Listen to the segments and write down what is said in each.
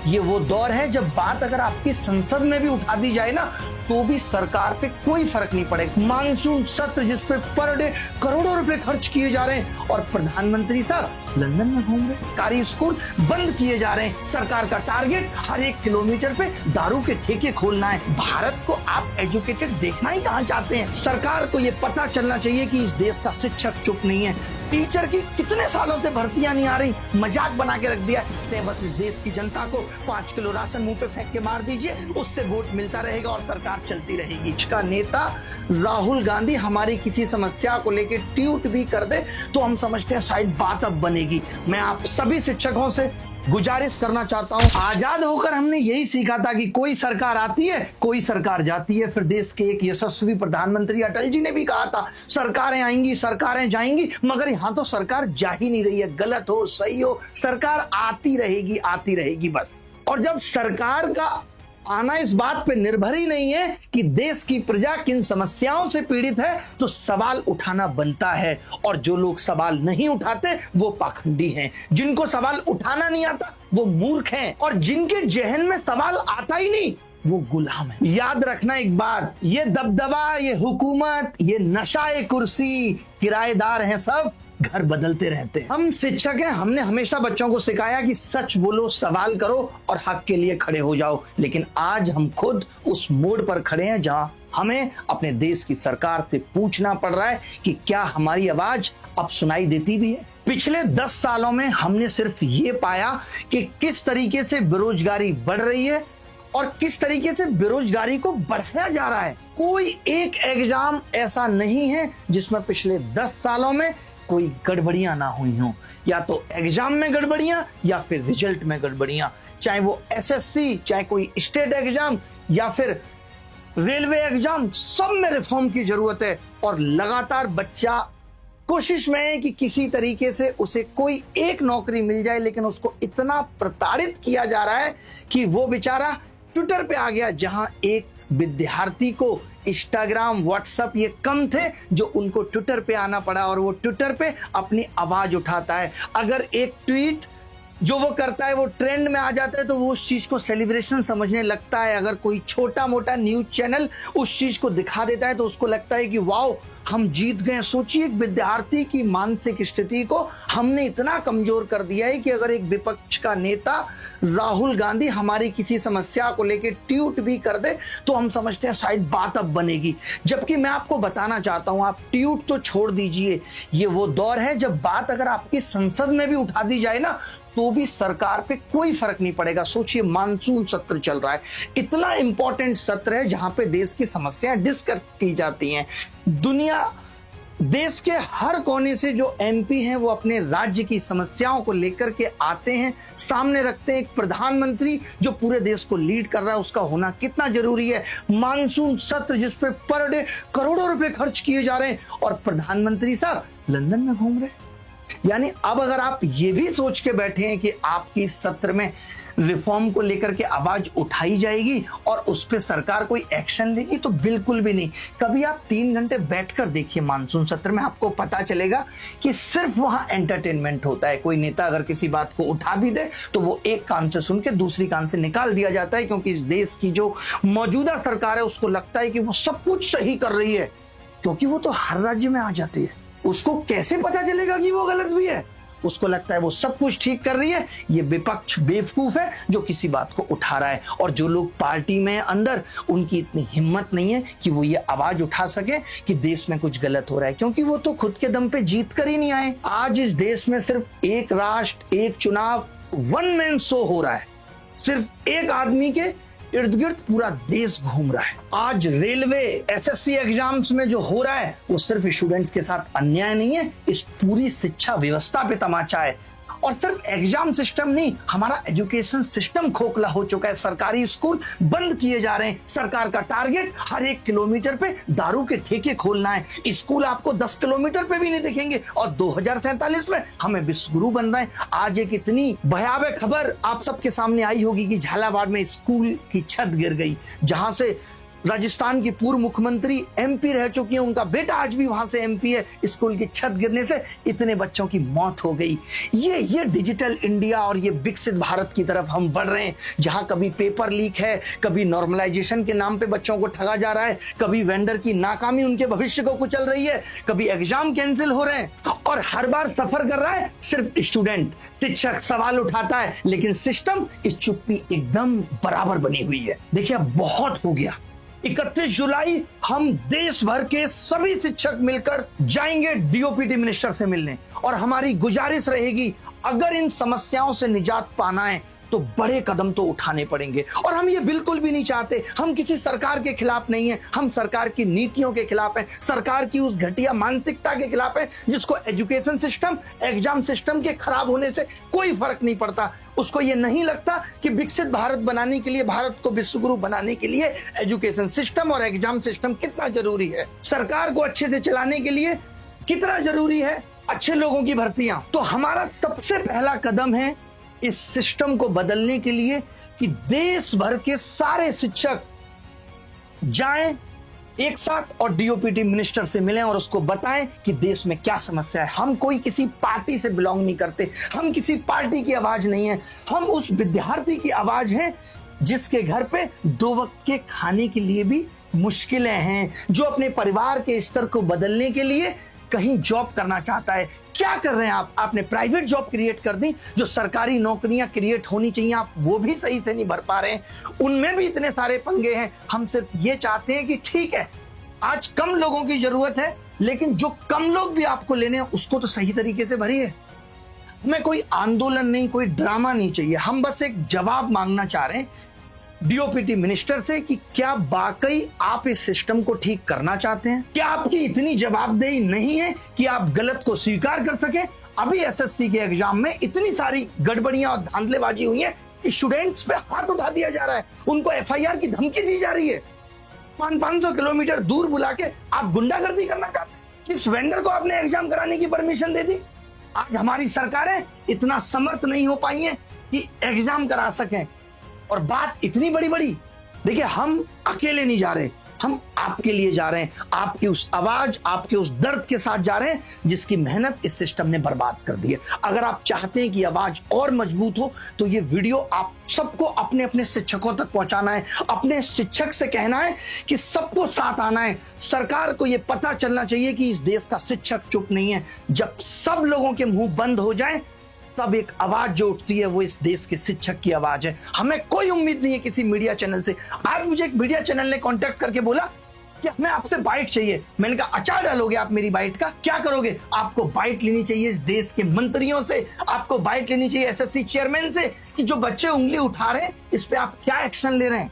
ये वो दौर है जब बात अगर आपकी संसद में भी उठा दी जाए ना तो भी सरकार पे कोई फर्क नहीं पड़ेगा। मानसून सत्र जिस पे पर डे करोड़ों रुपए खर्च किए जा रहे हैं और प्रधानमंत्री साहब लंदन में घूम रहे हैं। सरकारी स्कूल बंद किए जा रहे हैं। सरकार का टारगेट हर 1 किलोमीटर पे दारू के ठेके खोलना है। भारत को आप एजुकेटेड देखना ही कहाँ चाहते हैं? सरकार को ये पता चलना चाहिए कि इस देश का शिक्षक चुप नहीं है। टीचर की कितने सालों से भर्तियां नहीं आ रही, मजाक बना के रख दिया। बस इस देश की जनता को 5 किलो राशन मुंह पे फेंक के मार दीजिए, उससे वोट मिलता रहेगा और सरकार चलती रहेगी। इसका नेता राहुल गांधी हमारी किसी समस्या को लेकर ट्वीट भी कर दे तो हम समझते हैं शायद बात अब बनेगी। मैं आप सभी शिक्षकों से गुजारिश करना चाहता हूं, आजाद होकर हमने यही सीखा था कि कोई सरकार आती है कोई सरकार जाती है। फिर देश के एक यशस्वी प्रधानमंत्री अटल जी ने भी कहा था सरकारें आएंगी सरकारें जाएंगी, मगर यहां तो सरकार जा ही नहीं रही है। गलत हो सही हो, सरकार आती रहेगी बस। और जब सरकार का आना इस बात पे निर्भर ही नहीं है कि देश की प्रजा किन समस्याओं से पीड़ित है तो सवाल उठाना बनता है। और जो लोग सवाल नहीं उठाते वो पाखंडी हैं। जिनको सवाल उठाना नहीं आता वो मूर्ख हैं और जिनके जहन में सवाल आता ही नहीं वो गुलाम है। याद रखना एक बात, ये दबदबा, ये हुकूमत, ये नशाए कुर्सी, किराएदार हैं सब, घर बदलते रहते हैं। हम शिक्षक हैं, हमने हमेशा बच्चों को सिखाया कि सच बोलो, सवाल करो और हक के लिए खड़े हो जाओ। लेकिन आज हम खुद उस मोड़ पर खड़े हैं जहां हमें अपने देश की सरकार से पूछना पड़ रहा है कि क्या हमारी आवाज अब सुनाई देती भी है। पिछले 10 सालों में हमने सिर्फ ये पाया कि किस तरीके से बेरोजगारी बढ़ रही है और किस तरीके से बेरोजगारी को बढ़ाया जा रहा है। कोई एक एग्जाम ऐसा नहीं है जिसमें पिछले 10 सालों में कोई गड़बड़ियां ना हुई हों, या तो एग्जाम में गड़बड़ियां या फिर रिजल्ट में गड़बड़ियां, चाहे वो एसएससी, चाहे कोई स्टेट एग्जाम या फिर रेलवे एग्जाम, सब में रिफॉर्म की जरूरत है। और लगातार बच्चा कोशिश में है कि किसी तरीके से उसे कोई एक नौकरी मिल जाए, लेकिन उसको इतना प्रताड़ित किया जा रहा है कि वो बेचारा ट्विटर पे आ गया, जहां एक विद्यार्थी को इंस्टाग्राम व्हाट्सएप ये कम थे जो उनको ट्विटर पे आना पड़ा और वो ट्विटर पे अपनी आवाज उठाता है। अगर एक ट्वीट जो वो करता है वो ट्रेंड में आ जाता है तो वो उस चीज को सेलिब्रेशन समझने लगता है। अगर कोई छोटा मोटा न्यूज चैनल उस चीज को दिखा देता है तो उसको लगता है कि वाओ हम जीत गए। सोचिए, एक विद्यार्थी की मानसिक स्थिति को हमने इतना कमजोर कर दिया है कि अगर एक विपक्ष का नेता राहुल गांधी हमारी किसी समस्या को लेकर ट्वीट भी कर दे तो हम समझते हैं शायद बात अब बनेगी। जबकि मैं आपको बताना चाहता हूं, आप ट्वीट तो छोड़ दीजिए, ये वो दौर है जब बात अगर आपकी संसद में भी उठा दी जाए ना तो भी सरकार पे कोई फर्क नहीं पड़ेगा। सोचिए, मानसून सत्र चल रहा है, इतना इंपॉर्टेंट सत्र है जहां पे देश की समस्याएं डिस्कस की जाती हैं। देश के हर कोने से जो एमपी हैं वो अपने राज्य की समस्याओं को लेकर के आते हैं, सामने रखते हैं। एक प्रधानमंत्री जो पूरे देश को लीड कर रहा है उसका होना कितना जरूरी है। मानसून सत्र जिस पे पर डे करोड़ों रुपए खर्च किए जा रहे हैं और प्रधानमंत्री साहब लंदन में घूम रहे हैं। यानी अब अगर आप ये भी सोच के बैठे हैं कि आपकी सत्र में रिफॉर्म को लेकर के आवाज उठाई जाएगी और उस पर सरकार कोई एक्शन लेगी, तो बिल्कुल भी नहीं। कभी आप 3 घंटे बैठकर देखिए मानसून सत्र में, आपको पता चलेगा कि सिर्फ वहां एंटरटेनमेंट होता है। कोई नेता अगर किसी बात को उठा भी दे तो वो एक कान से सुन के दूसरी कान से निकाल दिया जाता है, क्योंकि इस देश की जो मौजूदा सरकार है उसको लगता है कि वो सब कुछ सही कर रही है, क्योंकि वो तो हर राज्य में आ जाती है। उसको कैसे पता चलेगा कि वो गलत भी है? उसको लगता है वो सब कुछ ठीक कर रही है। ये विपक्ष बेवकूफ है जो किसी बात को उठा रहा है। और जो लोग पार्टी में अंदर, उनकी इतनी हिम्मत नहीं है कि वो ये आवाज उठा सके कि देश में कुछ गलत हो रहा है, क्योंकि वो तो खुद के दम पे जीत कर ही नहीं आए। आज इस देश में सिर्फ एक राष्ट्र एक चुनाव, वन मैन शो हो रहा है। सिर्फ एक आदमी के इर्द गिर्द पूरा देश घूम रहा है। आज रेलवे एसएससी एग्जाम्स में जो हो रहा है वो सिर्फ स्टूडेंट्स के साथ अन्याय नहीं है, इस पूरी शिक्षा व्यवस्था पे तमाचा है। और सिर्फ एग्जाम सिस्टम नहीं, हमारा एजुकेशन सिस्टम खोखला हो चुका है। सरकारी स्कूल बंद किए जा रहे हैं। सरकार का टारगेट हर 1 किलोमीटर पे दारू के ठेके खोलना है। स्कूल आपको 10 किलोमीटर पे भी नहीं दिखेंगे और 2047 में हमें विश्व गुरु बनना है। आज एक इतनी भयावह खबर आप सबके सामने आई होगी कि झालावाड़ में स्कूल की छत गिर गई, जहां से राजस्थान की पूर्व मुख्यमंत्री एमपी रह चुकी हैं, उनका बेटा आज भी वहां से एमपी है। स्कूल की छत गिरने से इतने बच्चों की मौत हो गई। ये डिजिटल इंडिया और ये विकसित भारत की तरफ हम बढ़ रहे हैं, जहां कभी पेपर लीक है, कभी नॉर्मलाइजेशन के नाम पे बच्चों को ठगा जा रहा है, कभी वेंडर की नाकामी उनके भविष्य को कुचल रही है, कभी एग्जाम कैंसिल हो रहे हैं, और हर बार सफर कर रहा है सिर्फ स्टूडेंट। शिक्षक सवाल उठाता है लेकिन सिस्टम की चुप्पी एकदम बराबर बनी हुई है। देखिए अब बहुत हो गया। 31 जुलाई हम देश भर के सभी शिक्षक मिलकर जाएंगे डीओपीटी मिनिस्टर से मिलने, और हमारी गुजारिश रहेगी अगर इन समस्याओं से निजात पाना है तो बड़े कदम तो उठाने पड़ेंगे। और हम ये बिल्कुल भी नहीं चाहते, हम किसी सरकार के खिलाफ नहीं है, हम सरकार की नीतियों के खिलाफ हैं, सरकार की उस घटिया मानसिकता के खिलाफ हैं जिसको एजुकेशन सिस्टम, एग्जाम सिस्टम के खराब होने से कोई फर्क नहीं पड़ता। उसको ये नहीं लगता कि विकसित भारत बनाने के लिए, भारत को विश्वगुरु बनाने के लिए एजुकेशन सिस्टम और एग्जाम सिस्टम कितना जरूरी है, सरकार को अच्छे से चलाने के लिए कितना जरूरी है अच्छे लोगों की भर्तियां। तो हमारा सबसे पहला कदम है इस सिस्टम को बदलने के लिए कि देश भर के सारे शिक्षक जाएं एक साथ और डीओपीटी मिनिस्टर से मिलें और उसको बताएं कि देश में क्या समस्या है। हम कोई किसी पार्टी से बिलोंग नहीं करते, हम किसी पार्टी की आवाज नहीं है, हम उस विद्यार्थी की आवाज हैं जिसके घर पे 2 वक्त के खाने के लिए भी मुश्किलें हैं, जो अपने परिवार के स्तर को बदलने के लिए कहीं जॉब करना चाहता है। क्या कर रहे हैं आप? आपने प्राइवेट जॉब क्रिएट कर दी, जो सरकारी नौकरियां क्रिएट होनी चाहिए आप वो भी सही से नहीं भर पा रहे हैं, उनमें भी इतने सारे पंगे हैं। हम सिर्फ ये चाहते हैं कि ठीक है आज कम लोगों की जरूरत है, लेकिन जो कम लोग भी आपको लेने हैं उसको तो सही तरीके से भरिए। हमें कोई आंदोलन नहीं, कोई ड्रामा नहीं चाहिए, हम बस एक जवाब मांगना चाह रहे हैं डीओपीटी मिनिस्टर से कि क्या वाकई आप इस सिस्टम को ठीक करना चाहते हैं? क्या आपकी इतनी जवाबदेही नहीं है कि आप गलत को स्वीकार कर सके? अभी एसएससी के एग्जाम में इतनी सारी गड़बड़ियां और धांधलेबाजी हुई है, स्टूडेंट्स पे हाथ उठा दिया जा रहा है, उनको एफआईआर की धमकी दी जा रही है, 500 किलोमीटर दूर बुला के आप गुंडागर्दी करना चाहते हैं। किस वेंडर को आपने एग्जाम कराने की परमिशन दे दी? आज हमारी सरकारें इतना समर्थ नहीं हो पाई है कि एग्जाम करा सकें, और बात इतनी बड़ी बड़ी। देखिए हम अकेले नहीं जा रहे, हम आपके लिए जा रहे हैं, आपकी उस आवाज, आपके उस दर्द के साथ जा रहे हैं जिसकी मेहनत इस सिस्टम ने बर्बाद कर दी है। अगर आप चाहते हैं कि आवाज और मजबूत हो तो ये वीडियो आप सबको अपने अपने शिक्षकों तक पहुंचाना है, अपने शिक्षक से कहना है कि सबको साथ आना है। सरकार को ये पता चलना चाहिए कि इस देश का शिक्षक चुप नहीं है। जब सब लोगों के मुंह बंद हो जाए तब एक आवाज जो उठती है वो इस देश के शिक्षक की आवाज है। हमें कोई उम्मीद नहीं है किसी मीडिया चैनल से। आज मुझे एक मीडिया चैनल ने कांटेक्ट करके बोला कि हमें आपसे बाइट चाहिए। मैंने कहा अचार डालोगे आप मेरी बाइट का? क्या करोगे? आपको बाइट लेनी चाहिए इस देश के मंत्रियों से, आपको बाइट लेनी चाहिए एसएससी चेयरमैन से कि जो बच्चे उंगली उठा रहे हैं इस पे आप क्या एक्शन ले रहे हैं।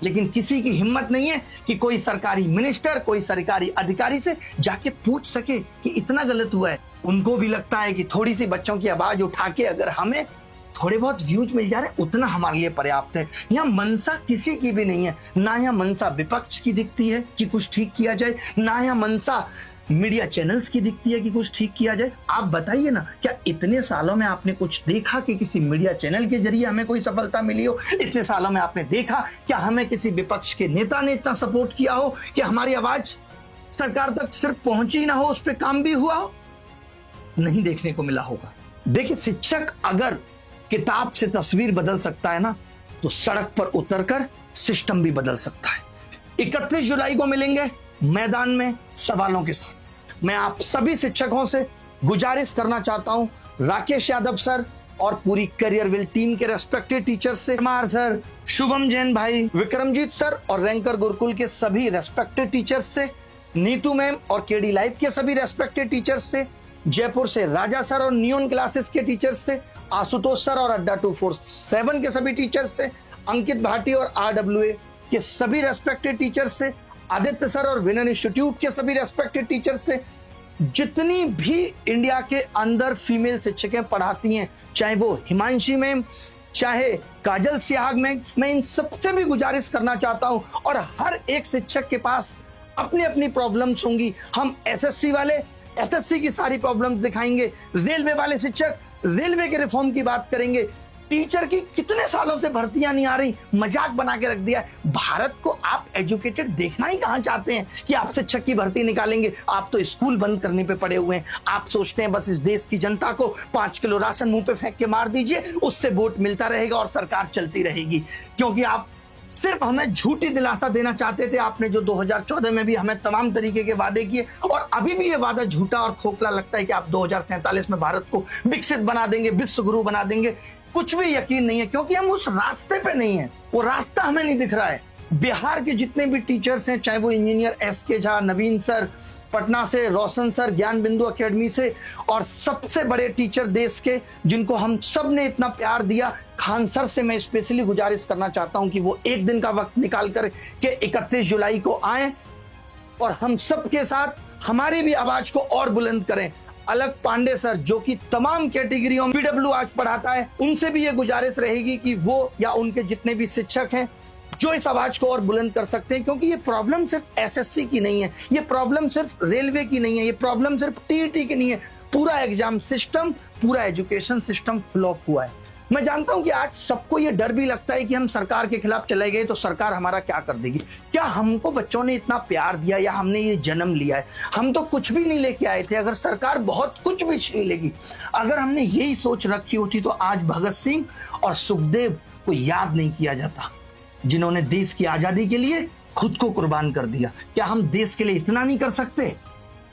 लेकिन किसी की हिम्मत नहीं है कि कोई सरकारी मिनिस्टर, कोई सरकारी अधिकारी से जाके पूछ सके कि इतना गलत हुआ है। उनको भी लगता है कि थोड़ी सी बच्चों की आवाज उठा के अगर हमें थोड़े बहुत व्यूज मिल जा रहे हैं उतना हमारे लिए पर्याप्त है। यहाँ मनसा किसी की भी नहीं है, ना यहाँ मनसा विपक्ष की दिखती है कि कुछ ठीक किया जाए, ना यहाँ मनसा मीडिया चैनल्स की दिखती है कि कुछ ठीक किया जाए। आप बताइए ना, क्या इतने सालों में आपने कुछ देखा कि किसी मीडिया चैनल के जरिए हमें कोई सफलता मिली हो? इतने सालों में आपने देखा क्या हमें किसी विपक्ष के नेता ने इतना सपोर्ट किया हो कि हमारी आवाज सरकार तक सिर्फ पहुंची ना हो, उस पर काम भी हुआ हो? नहीं देखने को मिला होगा। देखिए शिक्षक अगर किताब से तस्वीर बदल सकता है ना, तो सड़क पर उतरकर सिस्टम भी बदल सकता है। 31 जुलाई को मिलेंगे मैदान में सवालों के साथ। मैं आप सभी शिक्षकों से गुजारिश करना चाहता हूं, राकेश यादव सर और पूरी करियरविल टीम के रेस्पेक्टेड टीचर्स से, कुमार सर, शुभम जैन भाई, विक्रमजीत सर और रैंकर गुरुकुल के सभी रेस्पेक्टेड टीचर्स से, नीतू मैम और केडी लाइफ के सभी रेस्पेक्टेड टीचर्स से, जयपुर से राजा सर और नियोन क्लासेस के टीचर्स से, आशुतोष सर और अड्डा 247 के सभी टीचर्स से, अंकित भाटी और आरडब्ल्यूए के सभी रेस्पेक्टेड टीचर्स से, आदित्य सर और विनर इंस्टीट्यूट के सभी रेस्पेक्टेड टीचर्स से, जितनी भी इंडिया के अंदर फीमेल शिक्षकें पढ़ाती हैं, चाहे वो हिमांशी मैम, चाहे काजल सिहाग मैम, मैं इन सबसे भी गुजारिश करना चाहता हूं। और हर एक शिक्षक के पास अपनी अपनी प्रॉब्लम्स होंगी। हम एसएससी वाले एसएससी की सारी प्रॉब्लम्स दिखाएंगे, रेलवे वाले शिक्षक रेलवे के रिफॉर्म की बात करेंगे, टीचर की कितने सालों से भर्तियां नहीं आ रही, मजाक बना के रख दिया है। भारत को आप एजुकेटेड देखना ही कहां चाहते हैं कि आप शिक्षक की भर्ती निकालेंगे? आप तो स्कूल बंद करने पे पड़े हुए हैं। आप सोचते हैं बस इस देश की जनता को 5 किलो राशन मुंह पे फेंक के मार दीजिए, उससे वोट मिलता रहेगा और सरकार चलती रहेगी। क्योंकि आप सिर्फ हमें झूठी दिलासा देना चाहते थे। आपने जो 2014 में भी हमें तमाम तरीके के वादे किए और अभी भी ये वादा झूठा और खोखला लगता है कि आप 2047 में भारत को विकसित बना देंगे, विश्व गुरु बना देंगे। कुछ भी यकीन नहीं है, क्योंकि हम उस रास्ते पे नहीं है। वो रास्ता हमें नहीं दिख रहा है। बिहार के जितने भी टीचर्स हैं, चाहे वो इंजीनियर SK झा, नवीन सर पटना से, रोशन सर ज्ञान बिंदु अकेडमी से, और सबसे बड़े टीचर देश के जिनको हम सब ने इतना प्यार दिया, खान सर से मैं स्पेशली गुजारिश करना चाहता हूं कि वो एक दिन का वक्त निकाल कर के 31 जुलाई को आए और हम सब के साथ हमारी भी आवाज को और बुलंद करें। अलग पांडे सर जो कि तमाम कैटेगरियों में PW आज पढ़ाता है, उनसे भी ये गुजारिश रहेगी कि वो या उनके जितने भी शिक्षक हैं जो इस आवाज को और बुलंद कर सकते हैं, क्योंकि ये प्रॉब्लम सिर्फ SSC की नहीं है, ये प्रॉब्लम सिर्फ रेलवे की नहीं है, ये प्रॉब्लम सिर्फ TET की नहीं है। पूरा एग्जाम सिस्टम, पूरा एजुकेशन सिस्टम फ्लॉप हुआ है। मैं जानता हूं कि आज सबको ये डर भी लगता है कि हम सरकार के खिलाफ चले गए तो सरकार हमारा क्या कर देगी। क्या हमको बच्चों ने इतना प्यार दिया या हमने ये जन्म लिया है? हम तो कुछ भी नहीं लेके आए थे। अगर सरकार बहुत कुछ भी छीन लेगी, अगर हमने यही सोच रखी होती तो आज भगत सिंह और सुखदेव को याद नहीं किया जाता, जिन्होंने देश की आजादी के लिए खुद को कुर्बान कर दिया। क्या हम देश के लिए इतना नहीं कर सकते?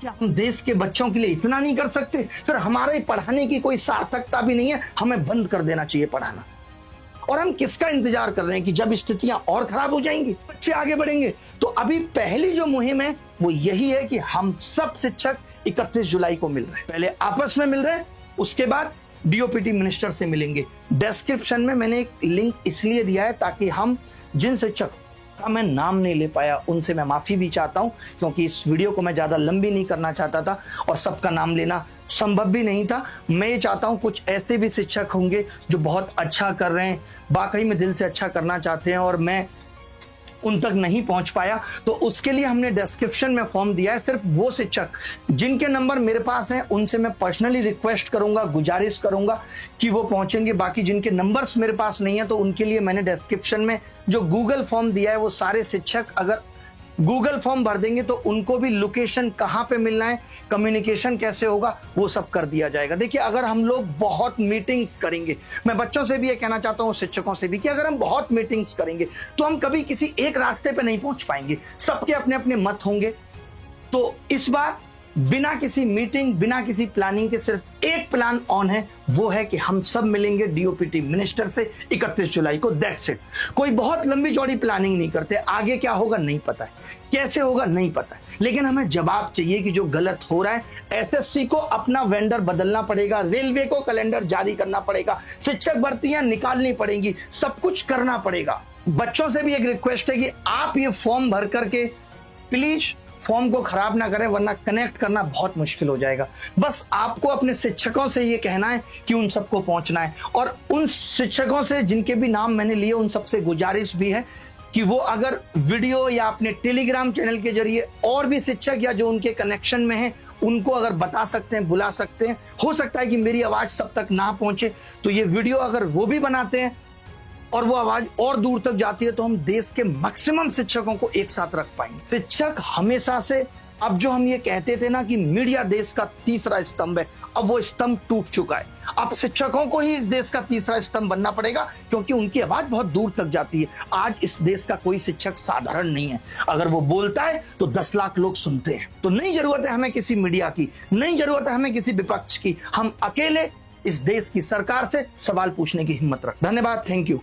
क्या हम देश के बच्चों के लिए इतना नहीं कर सकते? फिर हमारे पढ़ाने की कोई सार्थकता भी नहीं है। हमें बंद कर देना चाहिए पढ़ाना। और हम किसका इंतजार कर रहे हैं कि जब स्थितियां और खराब हो जाएंगी, बच्चे आगे बढ़ेंगे? तो अभी पहली जो मुहिम है वो यही है कि हम सब शिक्षक 31 जुलाई को मिल रहे हैं। पहले आपस में मिल रहे हैं, उसके बाद DOPT मिनिस्टर से मिलेंगे। डिस्क्रिप्शन में मैंने एक लिंक इसलिए दिया है ताकि हम जिन शिक्षक का मैं नाम नहीं ले पाया उनसे मैं माफी भी चाहता हूं, क्योंकि इस वीडियो को मैं ज्यादा लंबी नहीं करना चाहता था और सबका नाम लेना संभव भी नहीं था। मैं ये चाहता हूं कुछ ऐसे भी शिक्षक होंगे जो बहुत अच्छा कर रहे हैं, वाकई में दिल से अच्छा करना चाहते हैं और मैं उन तक नहीं पहुंच पाया, तो उसके लिए हमने डिस्क्रिप्शन में फॉर्म दिया है। सिर्फ वो शिक्षक जिनके नंबर मेरे पास हैं उनसे मैं पर्सनली रिक्वेस्ट करूंगा, गुजारिश करूंगा कि वो पहुंचेंगे। बाकी जिनके नंबर्स मेरे पास नहीं है तो उनके लिए मैंने डिस्क्रिप्शन में जो गूगल फॉर्म दिया है, वो सारे शिक्षक अगर गूगल फॉर्म भर देंगे तो उनको भी लोकेशन कहां पे मिलना है, कम्युनिकेशन कैसे होगा, वो सब कर दिया जाएगा। देखिए, अगर हम लोग बहुत मीटिंग्स करेंगे, मैं बच्चों से भी ये कहना चाहता हूं, शिक्षकों से भी, कि अगर हम बहुत मीटिंग्स करेंगे तो हम कभी किसी एक रास्ते पे नहीं पहुंच पाएंगे। सबके अपने अपने मत होंगे। तो इस बार बिना किसी मीटिंग, बिना किसी प्लानिंग के सिर्फ एक प्लान ऑन है, वो है कि हम सब मिलेंगे DOPT मिनिस्टर से 31 जुलाई को। That's it. कोई बहुत लंबी चौड़ी प्लानिंग नहीं करते। आगे क्या होगा नहीं पता है, कैसे होगा नहीं पता है, लेकिन हमें जवाब चाहिए कि जो गलत हो रहा है। SSC को अपना वेंडर बदलना पड़ेगा, रेलवे को कैलेंडर जारी करना पड़ेगा, शिक्षक भर्तियां निकालनी पड़ेंगी, सब कुछ करना पड़ेगा। बच्चों से भी एक रिक्वेस्ट है कि आप ये फॉर्म भर करके प्लीज फॉर्म को खराब ना करें, वरना कनेक्ट करना बहुत मुश्किल हो जाएगा। बस आपको अपने शिक्षकों से ये कहना है कि उन सबको पहुंचना है, और उन शिक्षकों से जिनके भी नाम मैंने लिए उन सबसे गुजारिश भी है कि वो अगर वीडियो या अपने टेलीग्राम चैनल के जरिए और भी शिक्षक या जो उनके कनेक्शन में हैं उनको अगर बता सकते हैं, बुला सकते हैं। हो सकता है कि मेरी आवाज सब तक ना पहुंचे, तो ये वीडियो अगर वो भी बनाते हैं और वो आवाज और दूर तक जाती है तो हम देश के मैक्सिमम शिक्षकों को एक साथ रख पाएंगे। शिक्षक हमेशा से, अब जो हम ये कहते थे ना कि मीडिया देश का तीसरा स्तंभ है, अब वो स्तंभ टूट चुका है। अब शिक्षकों को ही इस देश का तीसरा स्तंभ बनना पड़ेगा, क्योंकि उनकी आवाज बहुत दूर तक जाती है। आज इस देश का कोई शिक्षक साधारण नहीं है। अगर वो बोलता है तो 10 लाख लोग सुनते हैं। तो नहीं जरूरत है हमें किसी मीडिया की, नहीं जरूरत है हमें किसी विपक्ष की। हम अकेले इस देश की सरकार से सवाल पूछने की हिम्मत रखें। धन्यवाद। Thank you.